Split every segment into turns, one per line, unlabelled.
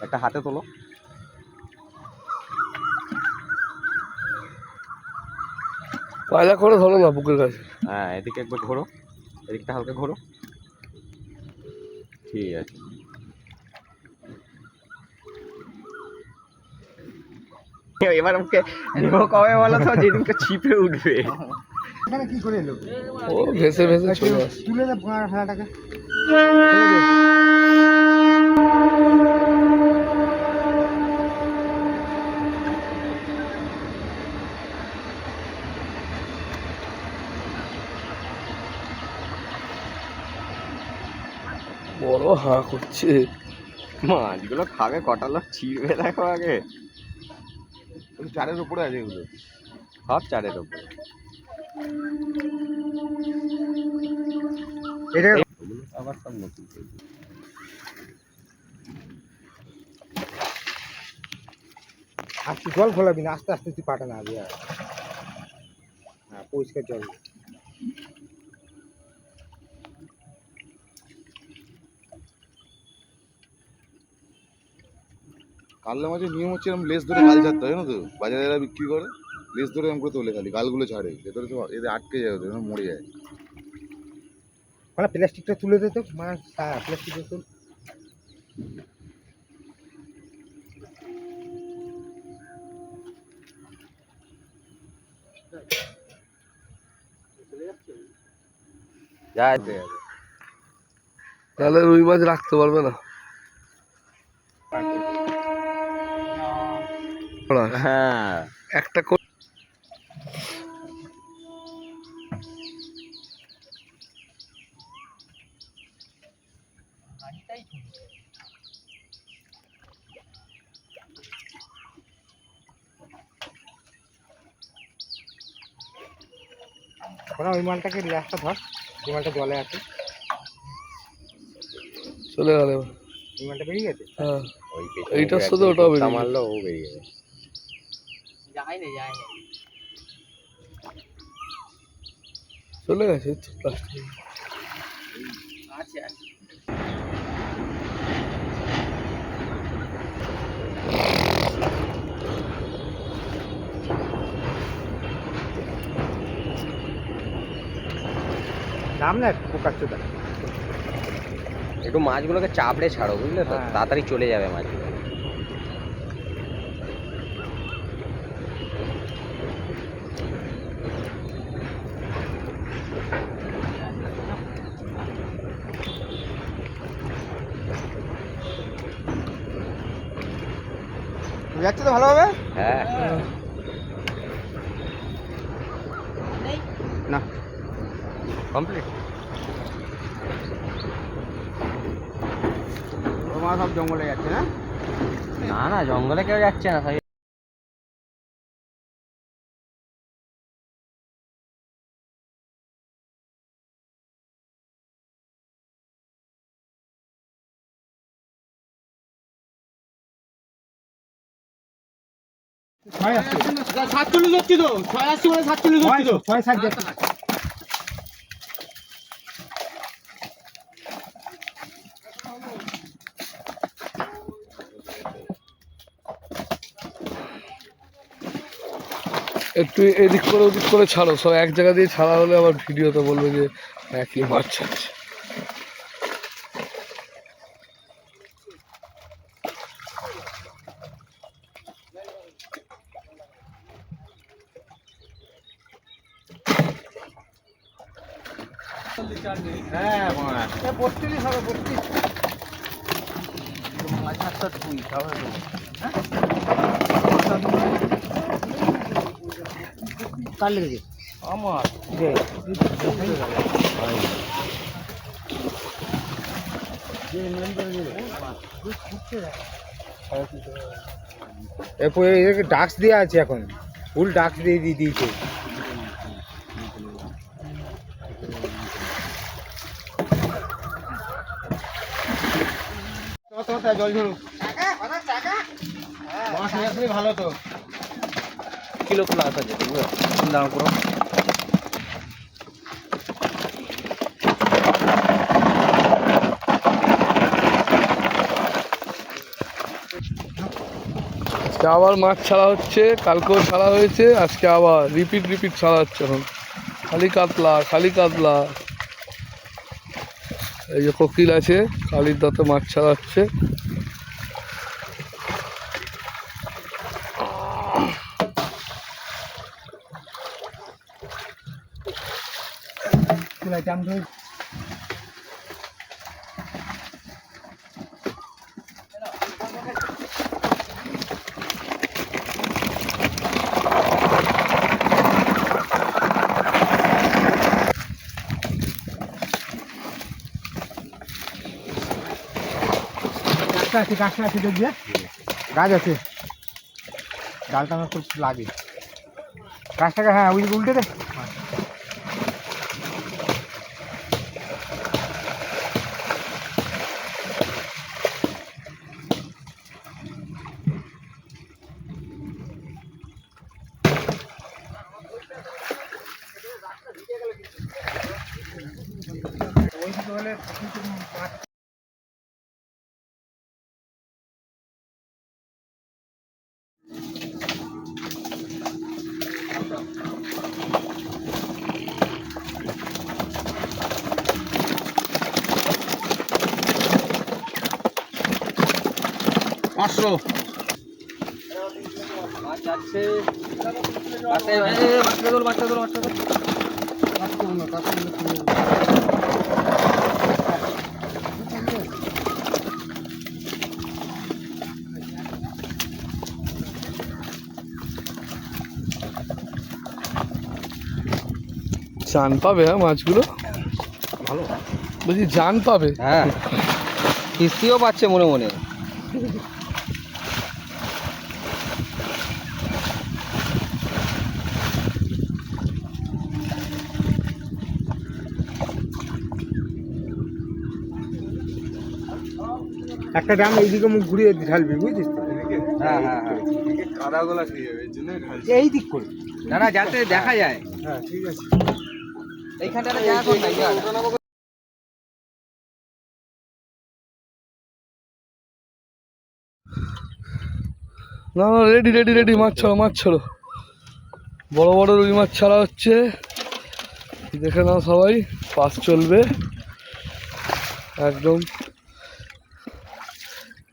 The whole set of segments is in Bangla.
একটা হাতে তোলো।
পয়লা করে ধরো না বুকের কাছে।
হ্যাঁ, এদিকে একবার ঘোরো, এদিকটা হালকা ঘোরো। ঠিক আছে। এবার ওকে নেবো কবে বলো তো, যেদিনকে ছিপে উঠবে।
এখানে কি করে এলো?
ও ভেসে ভেসে চলে আসে।
তুলে দে ভেড়াটাকে।
বড় হাঁ করছে।
মাছগুলো খাবে, কটা লোক ছিড়বে দেখো আগে।
চারের উপরে আছে এগুলো।
সব চারের উপরে।
এটা
আবার সব নতুন।
আজকে জল খোলাবি না, আস্তে আস্তে তুই পাটা না দিয়ে। হ্যাঁ, পরিষ্কার জল।
কাতলা মাছের নিয়ম হচ্ছে এরকম লেজ ধরে গাল ছাড়তে হয়, জানো তো? বাজারে এরা বিক্রি করে লেজ ধরে এরকম করে তোলে, খালি গালগুলো ছাড়ে, ভেতরে তো এদের আটকে যায়, ওদের মরে যায়।
মানে প্লাস্টিকটা তুলে দে তো, মানে প্লাস্টিকটা তুল।
যাইতে
তাহলে রুই মাছ রাখতে পারবে না।
হ্যাঁ,
একটা
ওই মালটাকে রিয়াসটা ধর, যে মালটা জলে আছে।
চলে গেল।
ওই মালটা বেরিয়ে গেছে।
হ্যাঁ,
ওই
এইটার সাথে ওটাও বেরিয়ে গেছে।
মারলো ও বেরিয়ে যাবে।
চলে গেছে প্লাস্টিক।
নাম না পোকার চোদা।
একটু মাছগুলোকে চাপড়ে ছাড়ো, বুঝলে তো,
হ্যাঁ।
তাড়াতাড়ি চলে যাবে মাছগুলো।
যাচ্ছে তো ভালোভাবে?
হ্যাঁ,
না
কমপ্লিট।
তোমার সব জঙ্গলে যাচ্ছে না?
না না, জঙ্গলে কেউ যাচ্ছে না।
ছয় আসছে।
47 হচ্ছে তো, 86 মানে 47 হচ্ছে তো।
ছয় সাত যাচ্ছে।
একটু এদিক করে ওদিক করে ছাড়ো, সব এক জায়গা দিয়ে ছাড়া হলে আবার ভিডিওতে বলবে যে একই মাছ ছাড়ছে।
হ্যাঁ, 32 হবে, 32। কার লেগেছে?
আমার
এরপরে ডাক্স দেওয়া আছে, এখন ফুল ডাক্স দিয়ে দিয়েছে। জল ঝরুক, মাছ নিয়ে আসলে ভালো তো।
কিলো খোলা আছে যেতে দাঁড় করো।
আবার মাছ ছাড়া হচ্ছে, কালকেও ছাড়া হয়েছে, আজকে আবার রিপিট ছাড়া হচ্ছে। এখন খালি কাতলা। এই যে কোকিল আছে, কালির দাঁতে মাছ ছাড়া হচ্ছে।
গাছটা আছে দেখবি, গাছ আছে, ডালটা আমার খুব লাগে গাছটাকে। হ্যাঁ ওই উল্টে দে। ওইদিকে হলে
পাঁচশো
জান পাবে, হ্যাঁ মাছগুলো
ভালো।
বলছি জান পাবে।
হ্যাঁ, কিস্তিও পাচ্ছে মনে মনে।
একটা ড্রাম এইদিকে মুখ ঘুরিয়ে ঢালবি, বুঝছিস তো?
হ্যাঁ,
কাদাগুলা খেয়ে যাবে, এই জন্যই ঢালছি।
এই দিক করে।
না যাতে দেখা যায়
হ্যাঁ ঠিক আছে।
এইখানটা জায়গা কর না।
না রেডি মাছ ছাড়ো। বড় রুই মাছ ছাড়া হচ্ছে, দেখে নাও সবাই, পাস চলবে একদম।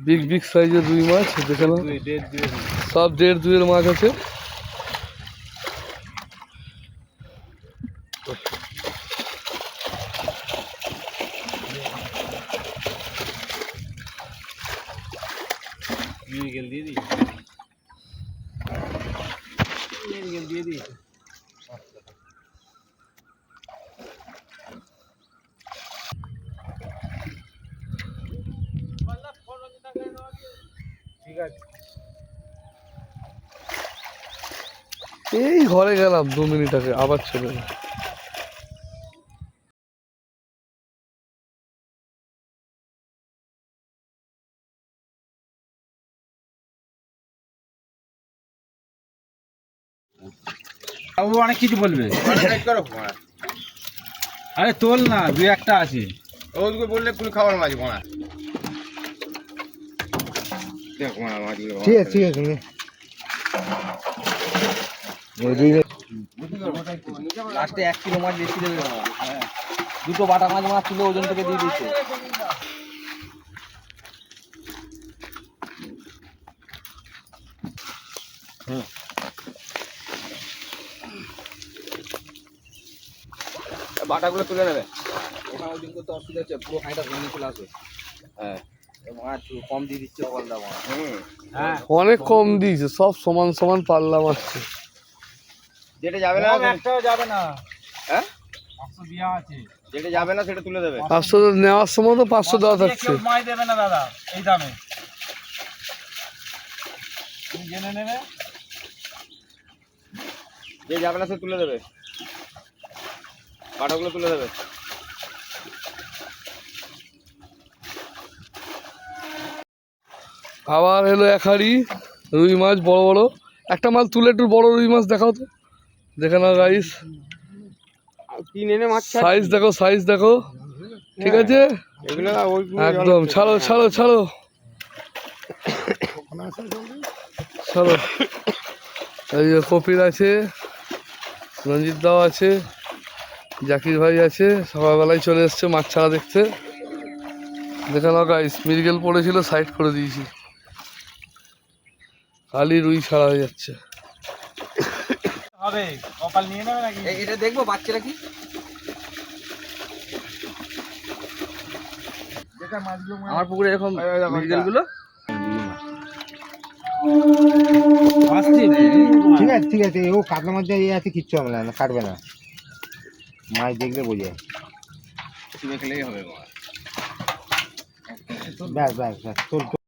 বিগ সাইজের রুই মাছ দেখে নাও, সব 1.5-2 মাছ আছে।
ঠিক আছে।
এই ঘরে গেলাম 2 মিনিট আগে, আবার চলে এলাম।
বাবু অনেক কিছু বলবে। আরে তোল না, 2-1টা আছে।
ওদিকে বললে তুমি খাবার মাছ ভোনা। দেখ মাছগুলো
ঠিক আছে নে।
লাস্টে 1 কিলো মাছ বেশি দেবে বাবা। দুটো বাটা মাছ তুলে ওজন থেকে দিয়ে দিচ্ছে। বাটাগুলো তুলে নেবে। ওখানে ওজন করতে অসুবিধা হচ্ছে, পুরো হাঁড়িটা ভেঙে চলে আসবে। হ্যাঁ, মাছ কম দিয়ে দিচ্ছে পাল্লা মাছ।
হ্যাঁ
অনেক কম দিয়েছে, সব সমান পাল্লা মারছে।
যেটা যাবে না
একটাও যাবে না।
হ্যাঁ,
500 দেওয়া আছে।
যেটা যাবে না সেটা তুলে দেবে।
500 নেওয়ার সময় তো 500 দেওয়া থাকছে।
মাই দেবে না দাদা এই দামে, তুমি জেনে নেবে।
যে যাবে না সে তুলে দেবে, বাটাগুলো তুলে দেবে।
আবার এলো 1 হাঁড়ি রুই মাছ, বড়। একটা মাছ তুলে একটু বড় রুই মাছ দেখাও তো, দেখে নাও গাইস। সাইজ দেখো, ঠিক আছে
এগুলো
একদম। ছাড়ো চলো এই যে কপিল আছে, রঞ্জিত দাও আছে, জাকির ভাই আছে, সকালবেলায় চলে এসছে মাছ ছাড়া দেখতে। দেখে নাও গাইস, মৃগেল পড়েছিল, সাইড করে দিয়েছি, খালি রুই ছাড়া হয়ে যাচ্ছে।
হবে কপাল নিয়ে নেবে নাকি?
এটা দেখবো বাচ্চারা কি আমার পুকুরে এরকম মৃগেলগুলো
ঠিক আছে ঠিক আছে, ও কাতলা মাছ যা ইয়ে আছে কিচ্ছু হবে না, কাটবে না, মাছ দেখলে বোঝে।
দেখলেই হবে
ব্যাস ব্যাস ব্যাস তোর